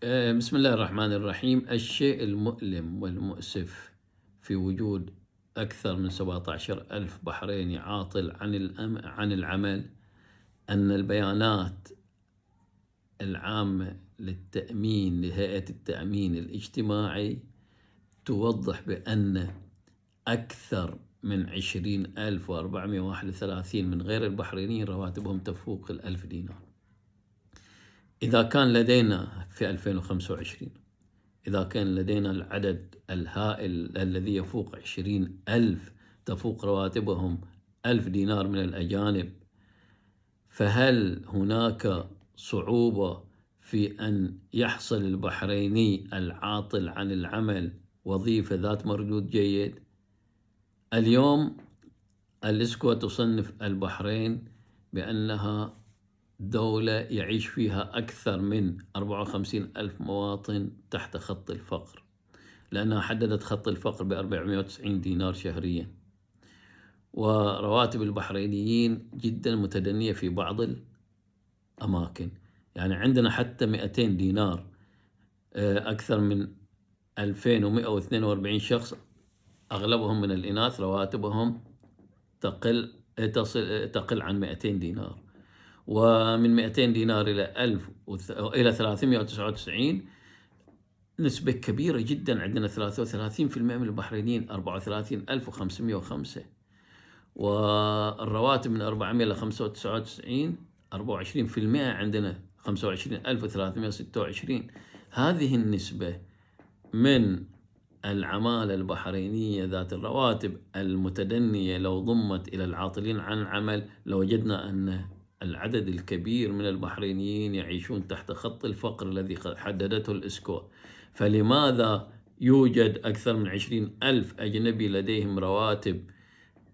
بسم الله الرحمن الرحيم. الشيء المؤلم والمؤسف في وجود أكثر من 17,000 بحريني عاطل عن العمل أن البيانات العامة لهيئة التأمين الاجتماعي توضح بأن أكثر من 20,431 من غير البحرينيين رواتبهم تفوق 1000 دينار. إذا كان لدينا في 2025 إذا كان لدينا العدد الهائل الذي يفوق 20,000 تفوق رواتبهم 1000 دينار من الأجانب، فهل هناك صعوبة في أن يحصل البحريني العاطل عن العمل وظيفة ذات مردود جيد؟ اليوم الإسكو تصنف البحرين بأنها دولة يعيش فيها أكثر من 54,000 مواطن تحت خط الفقر، لأنها حددت خط الفقر ب490 دينار شهريا، ورواتب البحرينيين جدا متدنية في بعض الأماكن. يعني عندنا حتى 200 دينار أكثر من 2142 شخص أغلبهم من الإناث رواتبهم تقل عن 200 دينار، ومن 200 دينار إلى 399 نسبة كبيرة جدا. عندنا 33% من البحرينيين 34,505، والرواتب من 400 إلى 599 24% عندنا 25,326. هذه النسبة من العمالة البحرينية ذات الرواتب المتدنية لو ضمت إلى العاطلين عن العمل لوجدنا أن العدد الكبير من البحرينيين يعيشون تحت خط الفقر الذي حددته الإسكو. فلماذا يوجد أكثر من 20,000 أجنبي لديهم رواتب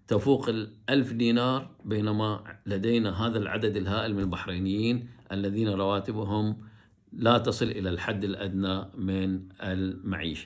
تفوق 1000 دينار بينما لدينا هذا العدد الهائل من البحرينيين الذين رواتبهم لا تصل إلى الحد الأدنى من المعيشة؟